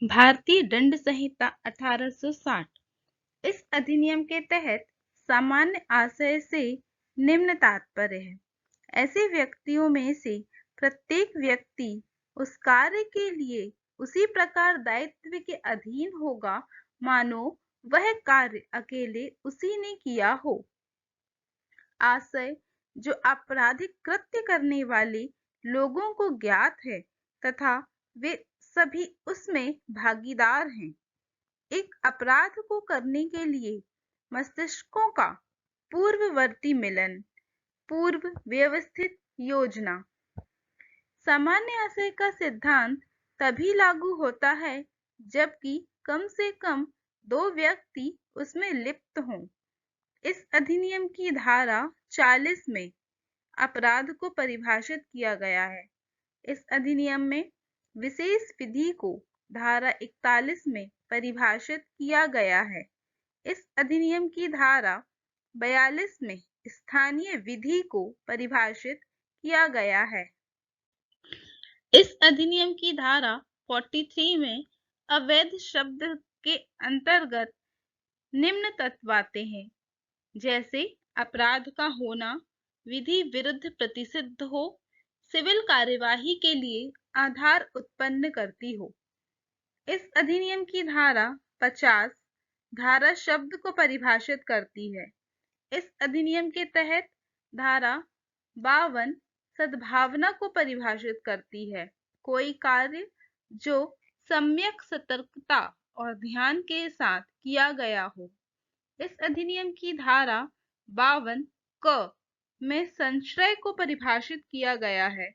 भारतीय दंड संहिता 1860। इस अधिनियम के तहत सामान्य आशय से निम्न तात्पर्य है। ऐसे व्यक्तियों में से प्रत्येक व्यक्ति उस कार्य के लिए उसी प्रकार दायित्व के अधीन होगा मानो वह कार्य अकेले उसी ने किया हो। आशय जो आपराधिक कृत्य करने वाले लोगों को ज्ञात है तथा वे सभी उसमें भागीदार हैं। एक अपराध को करने के लिए मस्तिष्कों का पूर्ववर्ती मिलन, पूर्व व्यवस्थित योजना। सामान्य आशय का सिद्धांत तभी लागू होता है जबकि कम से कम दो व्यक्ति उसमें लिप्त हों। इस अधिनियम की धारा 40 में अपराध को परिभाषित किया गया है। इस अधिनियम में विशेष विधि को धारा 41 में परिभाषित किया गया है। इस अधिनियम की धारा 42 में स्थानीय विधि को परिभाषित किया गया है। इस अधिनियम की धारा 43 में अवैध शब्द के अंतर्गत निम्न तत्व आते हैं, जैसे अपराध का होना विधि विरुद्ध प्रतिसिद्ध हो, सिविल कार्यवाही के लिए आधार उत्पन्न करती हो। इस अधिनियम की धारा 50 धारा शब्द को परिभाषित करती है। इस अधिनियम के तहत धारा 52 सद्भावना को परिभाषित करती है। कोई कार्य जो सम्यक सतर्कता और ध्यान के साथ किया गया हो। इस अधिनियम की धारा 52 क में संशय को परिभाषित किया गया है।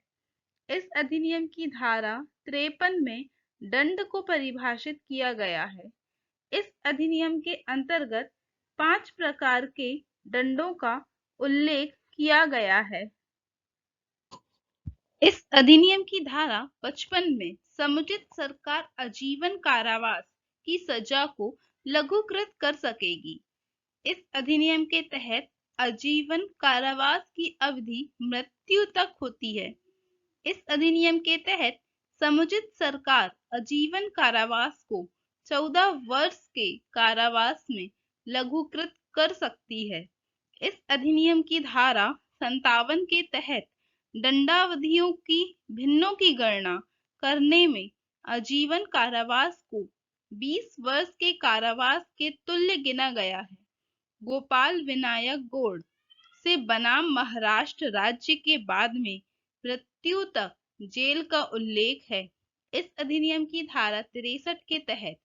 इस अधिनियम की धारा 53 में दंड को परिभाषित किया गया है। इस अधिनियम के अंतर्गत 5 प्रकार के दंडों का उल्लेख किया गया है। इस अधिनियम की धारा 55 में समुचित सरकार आजीवन कारावास की सजा को लघुकृत कर सकेगी। इस अधिनियम के तहत आजीवन कारावास की अवधि मृत्यु तक होती है। इस अधिनियम के तहत समुचित सरकार आजीवन कारावास को 14 वर्ष के कारावास में लघुकृत कर सकती है। इस अधिनियम की धारा 57 के तहत दंडावधियों की भिन्नों की गणना करने में आजीवन कारावास को 20 वर्ष के कारावास के तुल्य गिना गया है। गोपाल विनायक गौड़ से बनाम महाराष्ट्र राज्य के बाद में मृत्यु तक जेल का उल्लेख है। इस अधिनियम की धारा 63 के तहत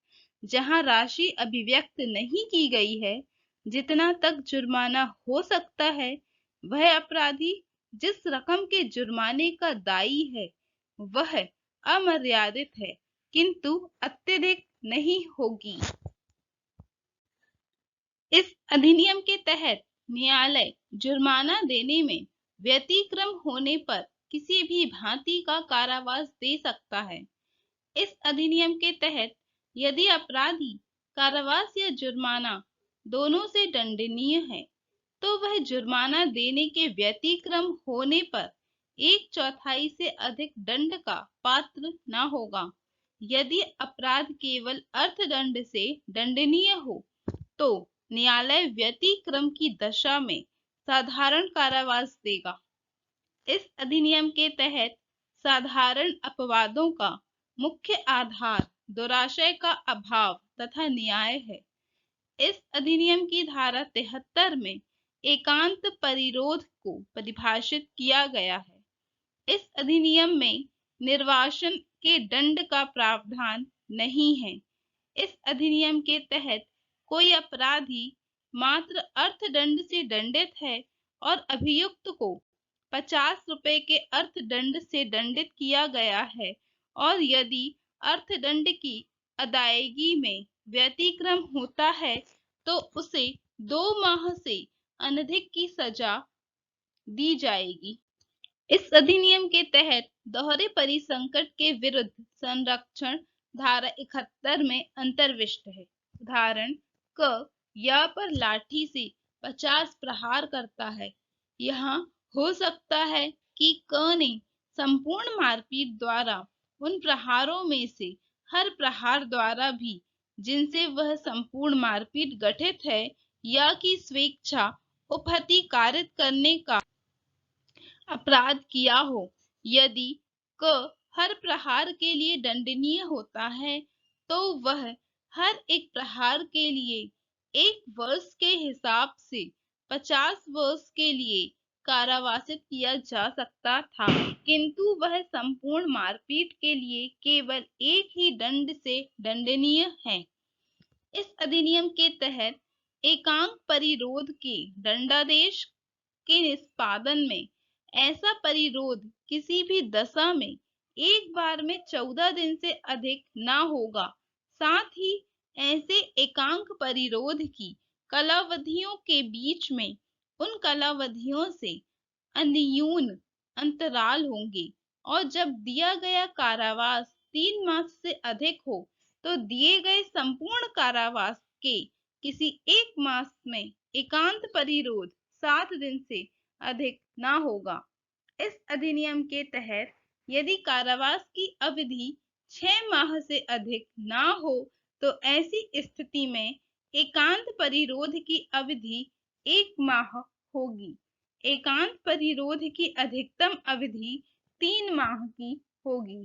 जहां राशि अभिव्यक्त नहीं की गई है, जितना तक जुर्माना हो सकता है, वह अपराधी जिस रकम के जुर्माने का दायी है वह अमर्यादित है किंतु अत्यधिक नहीं होगी। इस अधिनियम के तहत न्यायालय जुर्माना देने में व्यतिक्रम होने पर किसी भी भांति का कारावास दे सकता है। इस अधिनियम के तहत यदि अपराधी कारावास या जुर्माना दोनों से दंडनीय है तो वह जुर्माना देने के व्यतिक्रम होने पर 1/4 से अधिक दंड का पात्र न होगा। यदि अपराध केवल अर्थदंड से दंडनीय हो तो न्यायालय व्यतिक्रम की दशा में साधारण कारावास देगा। इस अधिनियम के तहत साधारण अपवादों का मुख्य आधार दुराशय का अभाव तथा न्याय है। इस अधिनियम की धारा 73 में एकांत परिरोध को परिभाषित किया गया है। इस अधिनियम में निर्वासन के दंड का प्रावधान नहीं है। इस अधिनियम के तहत कोई अपराधी मात्र अर्थदंड से दंडित है और अभियुक्त को 50 रुपए के अर्थदंड से दंडित किया गया है और यदि अर्थदंड की अदायगी में व्यतिक्रम होता है तो उसे 2 माह से अनधिक की सजा दी जाएगी। इस अधिनियम के तहत दोहरे परिसंकट के विरुद्ध संरक्षण धारा 71 में अंतर्विष्ट है। उदाहरण क या पर लाठी से 50 प्रहार करता है। यहाँ हो सकता है कि क ने संपूर्ण मारपीट द्वारा उन प्रहारों में से हर प्रहार द्वारा भी जिनसे वह संपूर्ण मारपीट गठित है या कि स्वेच्छा उपहति कारित करने का अपराध किया हो। यदि क हर प्रहार के लिए दंडनीय होता है तो वह हर एक प्रहार के लिए 1 वर्ष के हिसाब से 50 वर्ष के लिए कारावासित किया जा सकता था, किंतु वह संपूर्ण मारपीट के लिए केवल एक ही दंड से दंडनीय है। इस अधिनियम के तहत एकांक परिरोध के दंडादेश के निष्पादन में ऐसा परिरोध किसी भी दशा में एक बार में 14 दिन से अधिक ना होगा। साथ ही ऐसे एकांक परिरोध की कालावधियों के बीच में उन कालावधियों से अन्यून अंतराल होंगे और जब दिया गया कारावास 3 मास से अधिक हो तो दिए गए संपूर्ण कारावास के किसी 1 मास में एकांत परिरोध 7 दिन से अधिक ना होगा। इस अधिनियम के तहत यदि कारावास की अवधि 6 माह से अधिक ना हो तो ऐसी स्थिति में एकांत परिरोध की अवधि 1 माह होगी। एकांत परिरोध की अधिकतम अवधि 3 माह की होगी।